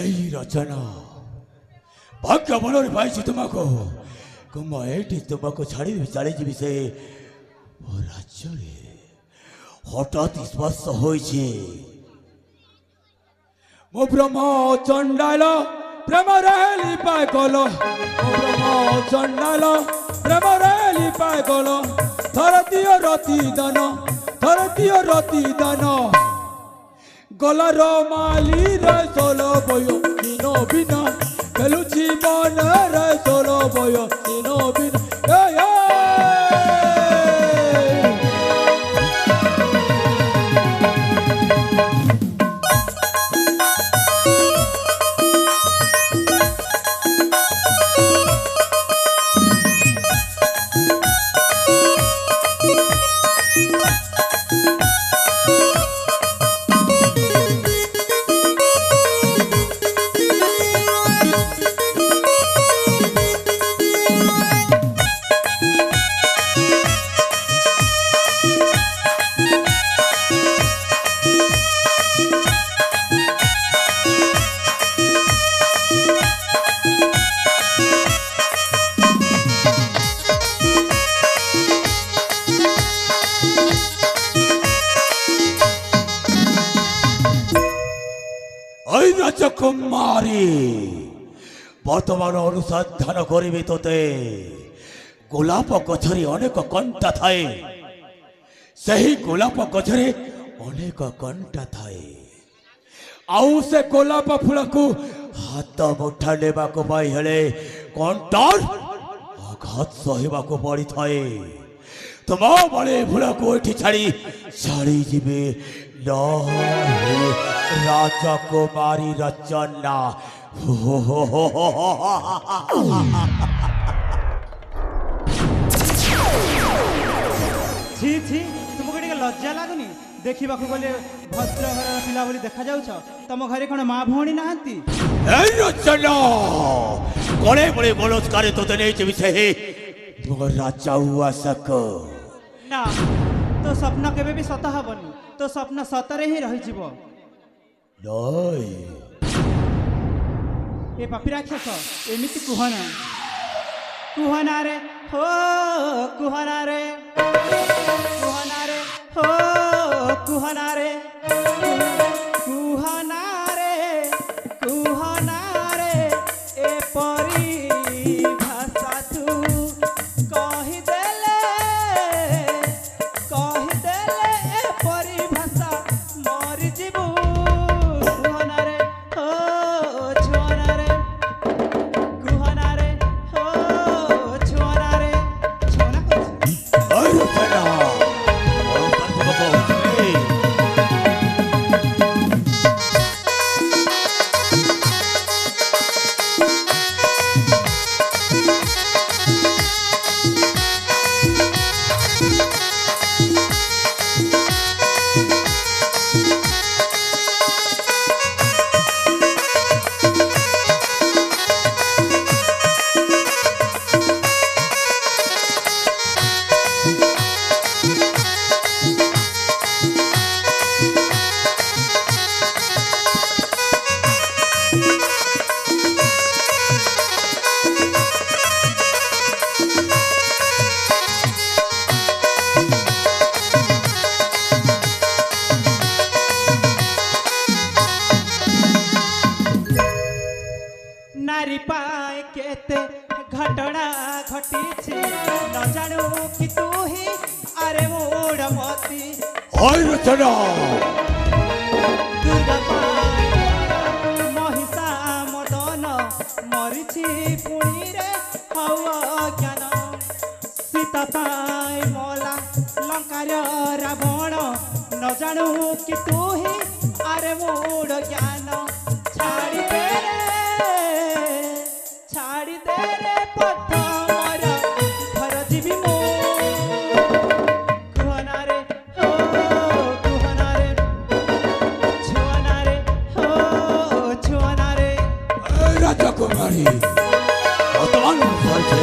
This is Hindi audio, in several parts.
এই রচনা ভাগ্য বলরে পাইছি তোমাকে কুম্ভ এইটি তোমাকে ছাড়ি চালিয়ে সে ও রাজ্যরে হঠাৎ স্পর্শ হয়েছে মো ব্রহ্ম চণ্ডাল প্রেমরে লিপায় গল মো ব্রহ্ম চণ্ডাল প্রেমরে লিপায় গল ধরতীয় রতি দান গলার মালি রে সোল বয় দিন বিনা খেলুছি মন রে সোল বয় দিন বিনা কুমারী বর্তমান অনুসন্ধান করিবি তোতে গোলাপ গছরে অনেক কণ্টা থাকে সেই গোলাপ গছরে অনেক কণ্টা থাকে আউ সে গোলাপ ফুলকু হাত মুঠা নেবাকু পাই হেলে কণ্টার আঘাত সহিবাকু পড়িথায়ে তোমা বলে ফুলকু এটি ছাড়ি ଯିବେ राजकुमारी रचना छी छी तुमको टिके लज्जा लागुनी देखा गले भद्र घर पिला बोली देखा जाउछ तम घरे कोन माँ भौणी नाहंती ए रचना कोले बड़े बलात्कार तो नहीं विषय है राजा हुआ सक ना तो स्वप्न केबे भी सत हबनी तो स्वप्न सतरे ही रही जीव नहीं ए पापी राक्षस एमिति कुहना कुहना रे हो कुहना रे कुहना रे हो कुहना रे कुहना रे कुहना रे ए परी भाषा तू कहि देले ए परी भाषा मरि जीवू कुहना रे हो छुआना रे कुहना रे हो छुआना रे छुआना कुछ अरे बड़ा नारी पाए केते घटना घटी न जानू कि तू ही अरे मूढ़मती रचना दुर्गा पाए महिषा मदन मरिछि पुणी रे हवा ज्ञान सीता पाए मला लंकार रावण न जानू कि तू ही अरे मूढ़ ज्ञान छाड़ी तेरे पथ मोर घर जीवी मो कुहना रे हो कुहना रे छुआना रे हो छुआना रे राजकुमारी वर्तमान भइছে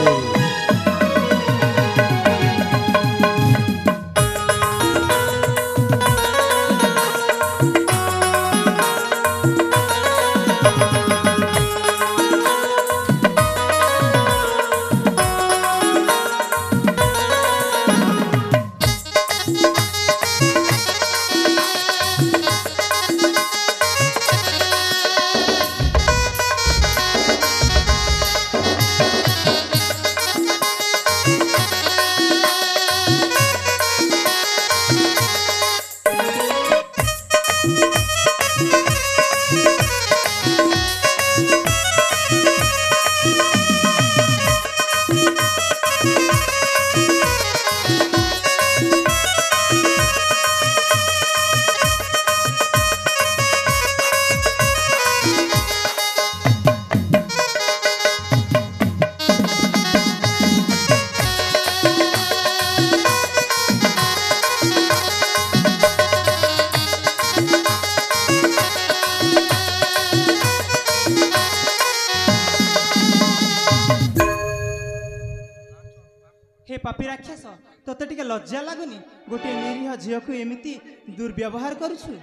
पापी राक्षस तोते टिके लज्जा लागुनी गोटे निरीह झील को एमती दुर्व्यवहार करुछु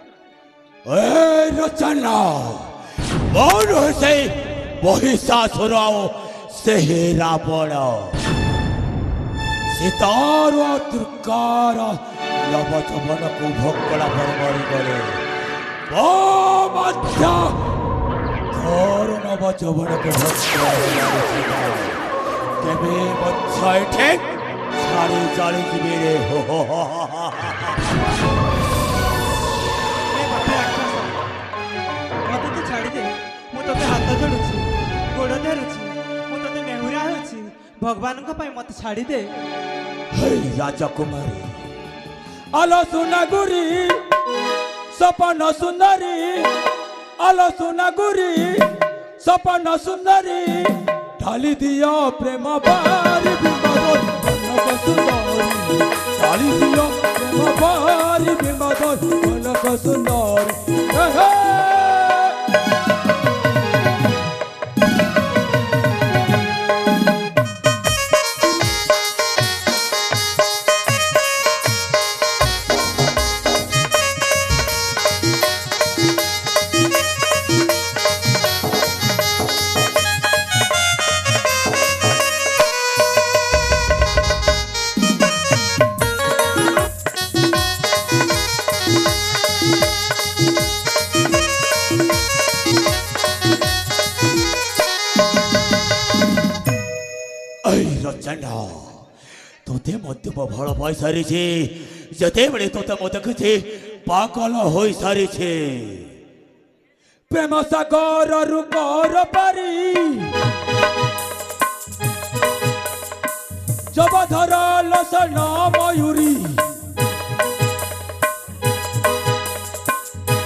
ए रचना मोर से महिषासुर से रावण सीतार दुर्गार नवजवन को भक्कड़ा परमारी करे तोर नवजवन को भक्कड़ा केबे बच्चा एठे सारी चाली जीवे रे हो मत तो छाड़ी दे मु तोते हाथ जोड़ुछि गोड़ धरुछि मु तोते नेहुरा होछि भगवान को पाई मत छाड़ी दे हे राजकुमारी आलो सुनागुरी सपन सुंदरी आलो सुनागुरी सपन सुंदरी ढाली दिया प्रेम बारी बिंबादोर कनक सुंदरी ढाली दिया प्रेम बारी बिंबादोर कनक सुंदरी तोते मत भल पाई सारी जते बड़े तोते मत देखी पागल हो सारी प्रेम सागर रुकर पारी जब धर लसन मयूरी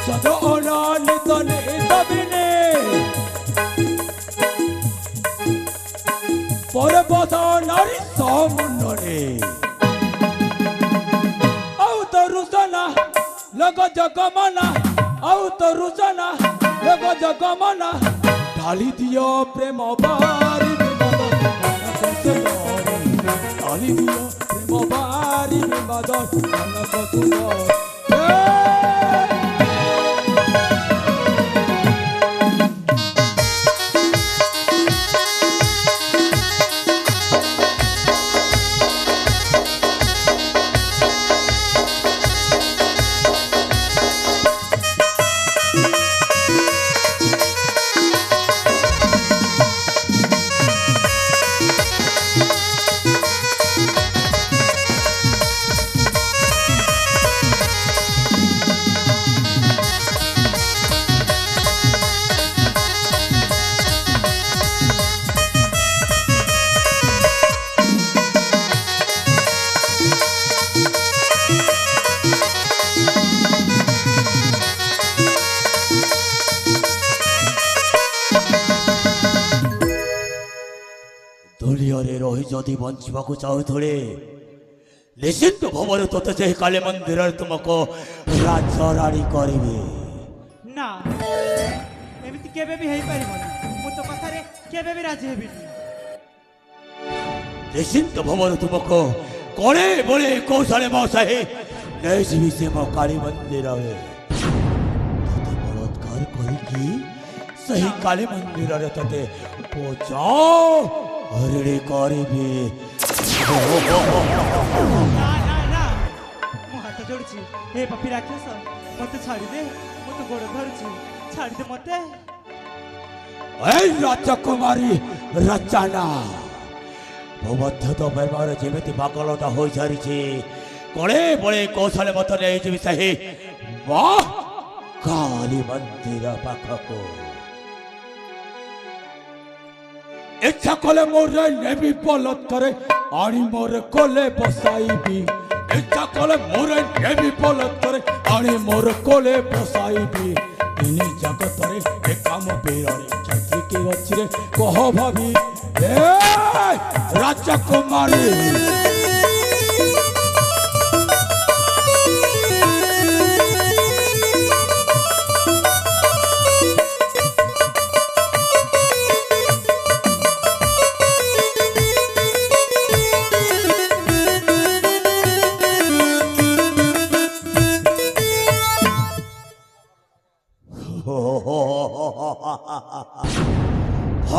जद अनानित नितबिने पर बसा नारी समुन्नरे औ तो रुसना लग जगमना औ तो रुसना लग जगमना ढाली दियो प्रेम बारी ढाली दियो प्रेम बारी बिंबादोर कनक सुंदर दुनिया रही जदि बंचा चाहूले निश्चिंत भाव तोते से काली मंदिर तुमको राजराणी करी ना एमती केबे भी हेई परिबनी मु तो कथा रे केबे भी राजी हेबी निश्चिंत भाव तुमको कोले बोले कौशले मौसाही नहीं जीवी से मो काली मंदिर रे तोते बलात्कार करी सही काली मंदिर रे तोते पहुंचाओ अरे करीबी ना ना ना मु हाथ जोड़छि हे पापी राक्षस मते छाड़ी दे मु तो गोड़ धरछि छाड़ी दे मते ए राजकुमारी रचना भवत तो बेमार जेमिति पागलटा होई सारिछि कोळे बळे कौशल मत नै जेबि सही वाह काली मंदिर पाखको इच्छा कले मोरे नेबी बलात्कार आनी मोरे कोले बसाईबी इच्छा कले मोरे नेबी बलात्कार आनी मोरे कोले बसाईबी इनी जगत रे ए काम बेरारे छात्री के अच्छे कह भाभी ए राजकुमारी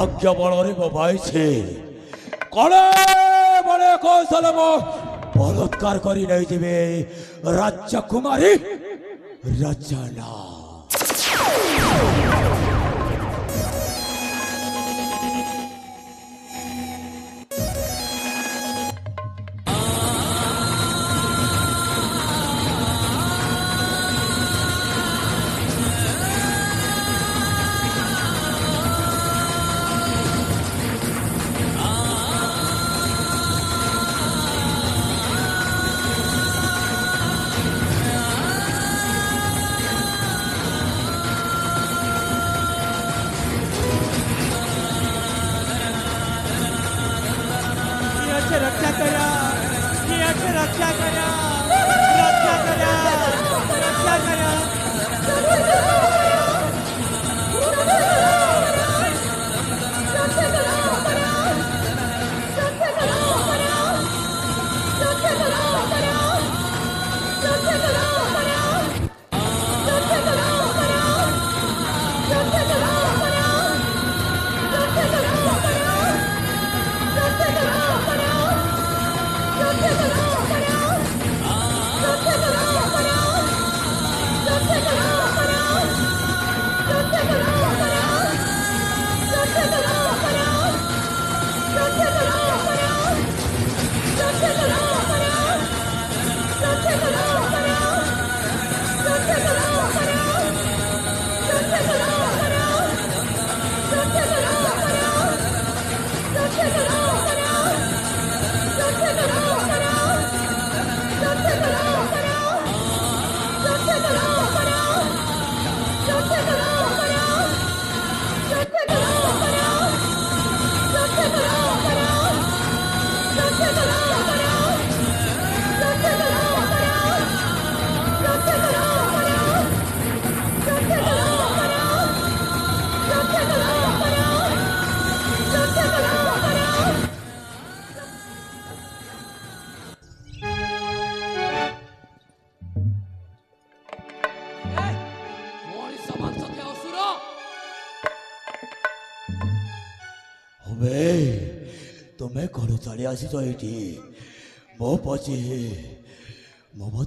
ଭାଗ୍ୟ ବଳରେ ମୋ ପାଇଛି କଳେ ବଳେ କୌଶଳ ମୋ ବଳତ୍କାର କରି ନେଇଯିବେ ରାଜକୁମାରୀ ରଚନା। रक्षा करा, रक्षा करा, रक्षा करा, रक्षा करा। तुम्हें घर चली आसी तो ये मो पचे मो